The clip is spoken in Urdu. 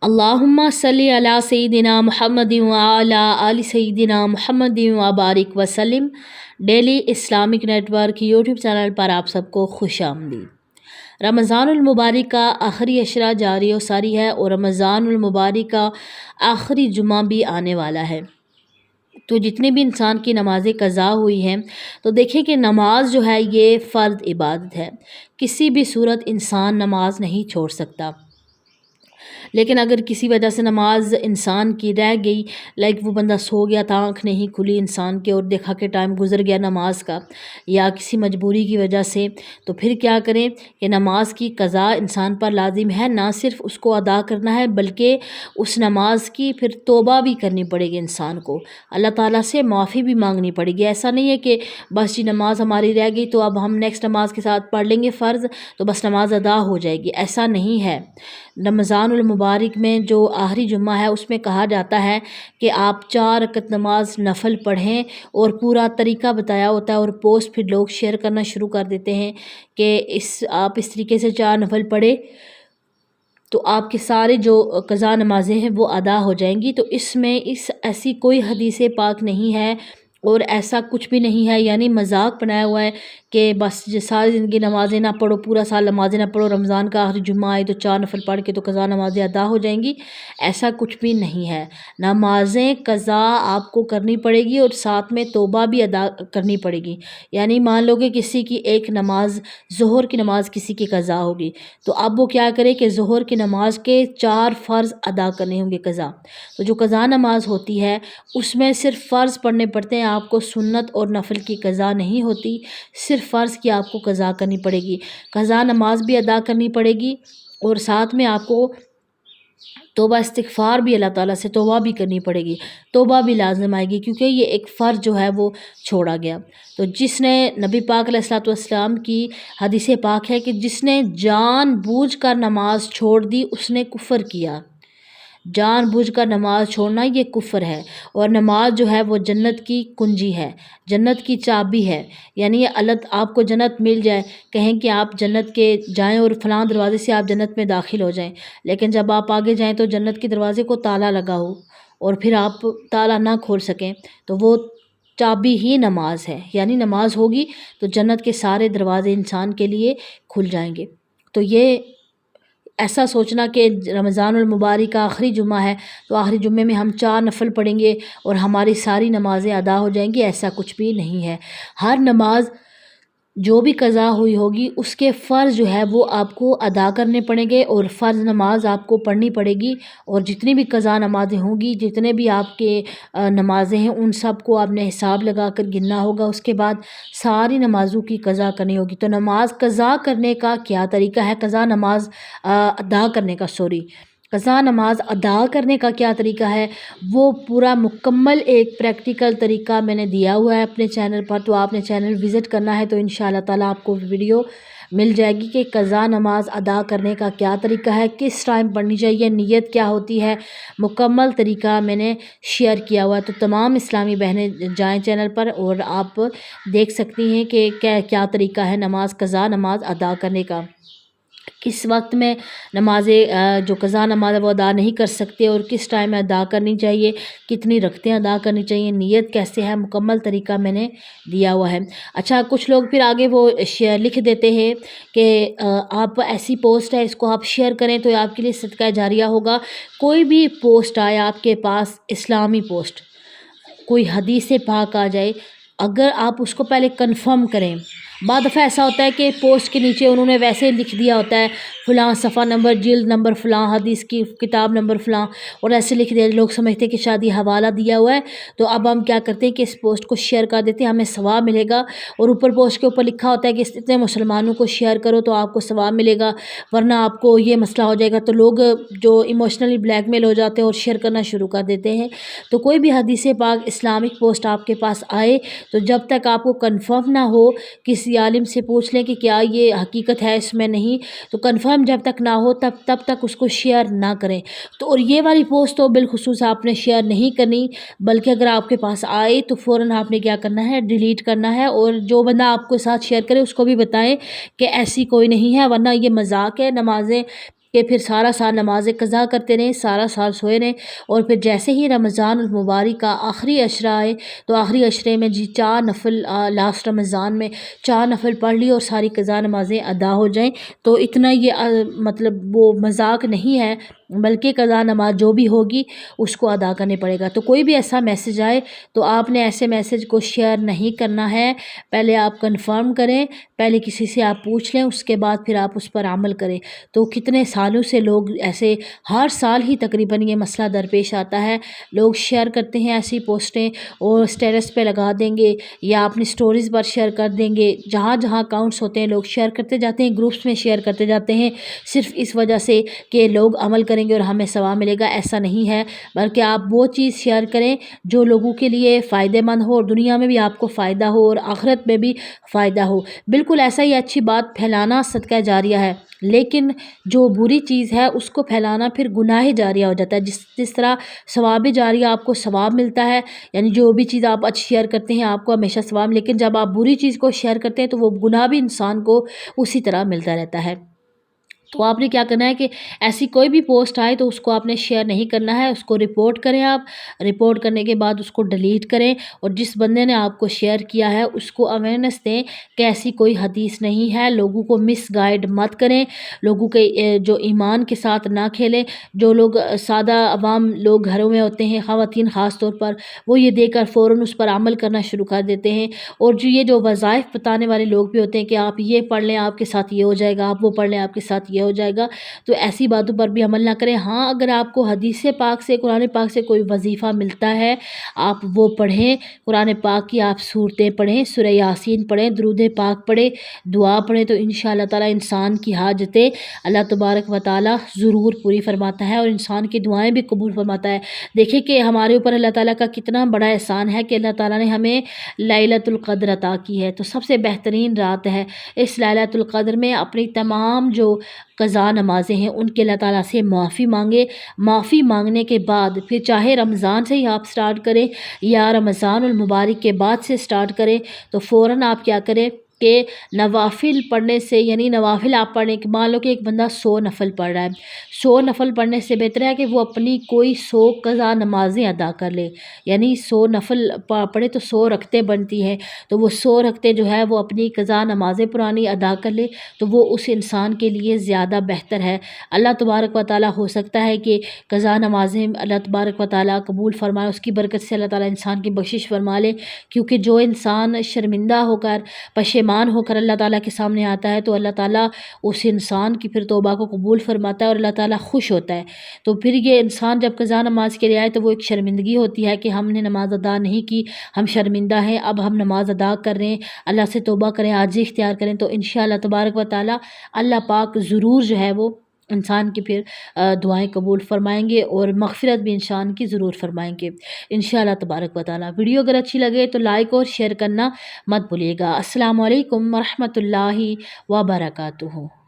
اللہم صلی علی سیدنا محمد وعلی آل سیدنا محمد وبارک وسلم۔ Daily Islamic network YouTube channel پر آپ سب کو خوش آمدید۔ رمضان المبارک کا آخری عشرہ جاری و ساری ہے اور رمضان المبارک کا آخری جمعہ بھی آنے والا ہے، تو جتنے بھی انسان کی نمازیں قضا ہوئی ہیں تو دیکھیں کہ نماز جو ہے یہ فرض عبادت ہے، کسی بھی صورت انسان نماز نہیں چھوڑ سکتا۔ لیکن اگر کسی وجہ سے نماز انسان کی رہ گئی، وہ بندہ سو گیا تھا، آنکھ نہیں کھلی انسان کے اور دیکھا کہ ٹائم گزر گیا نماز کا، یا کسی مجبوری کی وجہ سے، تو پھر کیا کریں کہ نماز کی قضا انسان پر لازم ہے، نہ صرف اس کو ادا کرنا ہے بلکہ اس نماز کی پھر توبہ بھی کرنی پڑے گی انسان کو، اللہ تعالیٰ سے معافی بھی مانگنی پڑے گی۔ ایسا نہیں ہے کہ بس جی نماز ہماری رہ گئی تو اب ہم نیکسٹ نماز کے ساتھ پڑھ لیں گے فرض تو بس نماز ادا ہو جائے گی، ایسا نہیں ہے۔ رمضان المبارک میں جو آخری جمعہ ہے اس میں کہا جاتا ہے کہ آپ 4 رکعت نماز نفل پڑھیں، اور پورا طریقہ بتایا ہوتا ہے، اور پوسٹ پھر لوگ شیئر کرنا شروع کر دیتے ہیں کہ آپ اس طریقے سے 4 نفل پڑھیں تو آپ کے سارے جو قضا نمازیں ہیں وہ ادا ہو جائیں گی۔ تو اس میں ایسی کوئی حدیث پاک نہیں ہے اور ایسا کچھ بھی نہیں ہے، یعنی مذاق بنایا ہوا ہے کہ بس ساری زندگی نمازیں نہ پڑھو، پورا سال نمازیں نہ پڑھو، رمضان کا آخری جمعہ آئے تو 4 نفل پڑھ کے تو قضا نمازیں ادا ہو جائیں گی، ایسا کچھ بھی نہیں ہے۔ نمازیں قضا آپ کو کرنی پڑے گی اور ساتھ میں توبہ بھی ادا کرنی پڑے گی۔ یعنی مان لو کہ کسی کی ایک نماز، ظہر کی نماز کسی کی قضا ہوگی تو اب وہ کیا کرے کہ ظہر کی نماز کے 4 فرض ادا کرنے ہوں گے قضا۔ تو جو قضا نماز ہوتی ہے اس میں صرف فرض پڑھنے پڑتے ہیں، آپ کو سنت اور نفل کی قضا نہیں ہوتی، صرف فرض کی آپ کو قضا کرنی پڑے گی۔ قضا نماز بھی ادا کرنی پڑے گی اور ساتھ میں آپ کو توبہ استغفار بھی، اللہ تعالیٰ سے توبہ بھی کرنی پڑے گی، توبہ بھی لازم آئے گی، کیونکہ یہ ایک فرض جو ہے وہ چھوڑا گیا۔ تو جس نے نبی پاک علیہ الصلوۃ والسلام کی حدیث پاک ہے کہ جس نے جان بوجھ کر نماز چھوڑ دی اس نے کفر کیا، جان بوجھ کر نماز چھوڑنا یہ کفر ہے۔ اور نماز جو ہے وہ جنت کی کنجی ہے، جنت کی چابی ہے، یعنی اللہ آپ کو جنت مل جائے، کہیں کہ آپ جنت کے جائیں اور فلاں دروازے سے آپ جنت میں داخل ہو جائیں، لیکن جب آپ آگے جائیں تو جنت کے دروازے کو تالا لگا ہو اور پھر آپ تالا نہ کھول سکیں، تو وہ چابی ہی نماز ہے، یعنی نماز ہوگی تو جنت کے سارے دروازے انسان کے لیے کھل جائیں گے۔ تو یہ ایسا سوچنا کہ رمضان المبارک کا آخری جمعہ ہے تو آخری جمعے میں ہم 4 نفل پڑھیں گے اور ہماری ساری نمازیں ادا ہو جائیں گی، ایسا کچھ بھی نہیں ہے۔ ہر نماز جو بھی قضا ہوئی ہوگی اس کے فرض جو ہے وہ آپ کو ادا کرنے پڑیں گے، اور فرض نماز آپ کو پڑھنی پڑے گی، اور جتنی بھی قضا نمازیں ہوں گی، جتنے بھی آپ کے نمازیں ہیں ان سب کو آپ نے حساب لگا کر گننا ہوگا، اس کے بعد ساری نمازوں کی قضا کرنی ہوگی۔ تو نماز قضا کرنے کا کیا طریقہ ہے، قضا نماز ادا کرنے کا کیا طریقہ ہے، وہ پورا مکمل ایک پریکٹیکل طریقہ میں نے دیا ہوا ہے اپنے چینل پر، تو آپ نے چینل وزٹ کرنا ہے تو انشاءاللہ تعالیٰ آپ کو ویڈیو مل جائے گی کہ قضا نماز ادا کرنے کا کیا طریقہ ہے، کس ٹائم پڑھنی چاہیے، نیت کیا ہوتی ہے، مکمل طریقہ میں نے شیئر کیا ہوا ہے۔ تو تمام اسلامی بہنیں جائیں چینل پر اور آپ دیکھ سکتی ہیں کہ کیا طریقہ ہے قضا نماز ادا کرنے کا، کس وقت میں جو قضا نماز ہے وہ ادا نہیں کر سکتے اور کس ٹائم میں ادا کرنی چاہیے، کتنی رکعتیں ادا کرنی چاہیے، نیت کیسے ہے، مکمل طریقہ میں نے دیا ہوا ہے۔ اچھا، کچھ لوگ پھر آگے وہ لکھ دیتے ہیں کہ آپ ایسی پوسٹ ہے اس کو آپ شیئر کریں تو آپ کے لیے صدقہ جاریہ ہوگا۔ کوئی بھی پوسٹ آئے آپ کے پاس، اسلامی پوسٹ، کوئی حدیث پاک آ جائے، اگر آپ اس کو پہلے کنفرم کریں، بعض دفعہ ایسا ہوتا ہے کہ پوسٹ کے نیچے انہوں نے ویسے لکھ دیا ہوتا ہے فلاں صفحہ نمبر، جلد نمبر فلاں، حدیث کی کتاب نمبر فلاں، اور ایسے لکھ دیا، لوگ سمجھتے ہیں کہ شاید یہ حوالہ دیا ہوا ہے، تو اب ہم کیا کرتے ہیں کہ اس پوسٹ کو شیئر کر دیتے ہیں، ہمیں ثواب ملے گا، اور اوپر پوسٹ کے اوپر لکھا ہوتا ہے کہ اتنے مسلمانوں کو شیئر کرو تو آپ کو ثواب ملے گا، ورنہ آپ کو یہ مسئلہ ہو جائے گا۔ تو لوگ جو ایموشنلی بلیک میل ہو جاتے ہیں اور شیئر کرنا شروع کر دیتے ہیں۔ تو کوئی بھی حدیث پاک اسلامک پوسٹ آپ کے پاس آئے تو جب تک آپ کو کنفرم نہ ہو، کسی عالم سے پوچھ لیں کہ کیا یہ حقیقت ہے اس میں، نہیں تو کنفرم جب تک نہ ہو تب تک اس کو شیئر نہ کریں۔ تو اور یہ والی پوسٹ تو بالخصوص آپ نے شیئر نہیں کرنی، بلکہ اگر آپ کے پاس آئے تو فوراً آپ نے کیا کرنا ہے، ڈیلیٹ کرنا ہے، اور جو بندہ آپ کو ساتھ شیئر کرے اس کو بھی بتائیں کہ ایسی کوئی نہیں ہے، ورنہ یہ مذاق ہے، نمازیں کہ پھر سارا سال نمازیں قضا کرتے رہیں، سارا سال سوئے رہیں، اور پھر جیسے ہی رمضان المبارک کا آخری عشرہ آئے تو آخری عشرے میں 4 نفل لاسٹ رمضان میں 4 نفل پڑھ لی اور ساری قضا نمازیں ادا ہو جائیں۔ تو اتنا یہ مطلب وہ مذاق نہیں ہے، بلکہ قضا نماز جو بھی ہوگی اس کو ادا کرنے پڑے گا۔ تو کوئی بھی ایسا میسج آئے تو آپ نے ایسے میسج کو شیئر نہیں کرنا ہے، پہلے آپ کنفرم کریں، پہلے کسی سے آپ پوچھ لیں، اس کے بعد پھر آپ اس پر عمل کریں۔ تو کتنے سالوں سے لوگ ایسے ہر سال ہی تقریباً یہ مسئلہ درپیش آتا ہے، لوگ شیئر کرتے ہیں ایسی پوسٹیں اور اسٹیٹس پہ لگا دیں گے یا اپنی سٹوریز پر شیئر کر دیں گے، جہاں جہاں اکاؤنٹس ہوتے ہیں لوگ شیئر کرتے جاتے ہیں، گروپس میں شیئر کرتے جاتے ہیں، صرف اس وجہ سے کہ لوگ عمل کریں گے اور ہمیں ثواب ملے گا۔ ایسا نہیں ہے، بلکہ آپ وہ چیز شیئر کریں جو لوگوں کے لیے فائدہ مند ہو اور دنیا میں بھی آپ کو فائدہ ہو اور آخرت میں بھی فائدہ ہو۔ بالکل ایسا ہی اچھی بات پھیلانا صدقہ جاریہ ہے، لیکن جو بری چیز ہے اس کو پھیلانا پھر گناہ جاریہ ہو جاتا ہے۔ جس طرح ثواب جاریہ آپ کو ثواب ملتا ہے، یعنی جو بھی چیز آپ اچھی شیئر کرتے ہیں آپ کو ہمیشہ ثواب، لیکن جب آپ بری چیز کو شیئر کرتے ہیں تو وہ گناہ بھی انسان کو اسی طرح ملتا رہتا ہے۔ تو آپ نے کیا کرنا ہے کہ ایسی کوئی بھی پوسٹ آئے تو اس کو آپ نے شیئر نہیں کرنا ہے، اس کو رپورٹ کریں، آپ رپورٹ کرنے کے بعد اس کو ڈیلیٹ کریں، اور جس بندے نے آپ کو شیئر کیا ہے اس کو اویئرنیس دیں کہ ایسی کوئی حدیث نہیں ہے، لوگوں کو مس گائیڈ مت کریں، لوگوں کے جو ایمان کے ساتھ نہ کھیلیں۔ جو لوگ سادہ عوام لوگ گھروں میں ہوتے ہیں، خواتین خاص طور پر، وہ یہ دیکھ کر فوراً اس پر عمل کرنا شروع کر دیتے ہیں، اور جو وظائف بتانے والے لوگ بھی ہوتے ہیں کہ آپ یہ پڑھ لیں آپ کے ساتھ یہ ہو جائے گا، آپ وہ پڑھ لیں آپ کے ساتھ یہ ہو جائے گا، تو ایسی باتوں پر بھی عمل نہ کریں۔ ہاں، اگر آپ کو حدیث پاک سے، قرآن پاک سے کوئی وظیفہ ملتا ہے آپ وہ پڑھیں، قرآن پاک کی آپ صورتیں پڑھیں، سورہ یاسین پڑھیں، درود پاک پڑھیں، دعا پڑھیں، تو انشاءاللہ تعالی انسان کی حاجتیں اللہ تبارک و تعالی ضرور پوری فرماتا ہے اور انسان کی دعائیں بھی قبول فرماتا ہے۔ دیکھیں کہ ہمارے اوپر اللہ تعالیٰ کا کتنا بڑا احسان ہے کہ اللہ تعالیٰ نے ہمیں لیلۃ القدر عطا کی ہے، تو سب سے بہترین رات ہے۔ اس لیلۃ القدر میں اپنی تمام جو قضا نمازیں ہیں ان کے اللہ تعالیٰ سے معافی مانگے، معافی مانگنے کے بعد پھر چاہے رمضان سے ہی آپ سٹارٹ کریں یا رمضان المبارک کے بعد سے سٹارٹ کریں، تو فوراً آپ کیا کریں کہ نوافل پڑھنے سے، یعنی نوافل آپ پڑھنے کے، مان لو کہ ایک بندہ 100 نفل پڑھ رہا ہے، 100 نفل پڑھنے سے بہتر ہے کہ وہ اپنی کوئی 100 قضا نمازیں ادا کر لے، یعنی 100 نفل پڑھے تو 100 رکعتیں بنتی ہیں، تو وہ 100 رکعتیں جو ہے وہ اپنی قضا نمازیں پرانی ادا کر لے، تو وہ اس انسان کے لیے زیادہ بہتر ہے۔ اللہ تبارک و تعالیٰ ہو سکتا ہے کہ قضا نمازیں اللہ تبارک و تعالیٰ قبول فرمائے، اس کی برکت سے اللہ تعالیٰ انسان کی بخشش فرما لے، کیونکہ جو انسان شرمندہ ہو کر، پشیمان ہو کر اللہ تعالیٰ کے سامنے آتا ہے تو اللہ تعالیٰ اس انسان کی پھر توبہ کو قبول فرماتا ہے اور اللہ تعالیٰ خوش ہوتا ہے۔ تو پھر یہ انسان جب قضا نماز کے لیے آئے تو وہ ایک شرمندگی ہوتی ہے کہ ہم نے نماز ادا نہیں کی، ہم شرمندہ ہیں، اب ہم نماز ادا کر رہے ہیں، اللہ سے توبہ کریں، عاجزی اختیار کریں، تو انشاءاللہ تبارک و تعالیٰ اللہ پاک ضرور جو ہے وہ انسان کی پھر دعائیں قبول فرمائیں گے اور مغفرت بھی انسان کی ضرور فرمائیں گے انشاءاللہ تبارک و تعالیٰ۔ ویڈیو اگر اچھی لگے تو لائک اور شیئر کرنا مت بھولیے گا۔ السلام علیکم ورحمۃ اللہ وبرکاتہ۔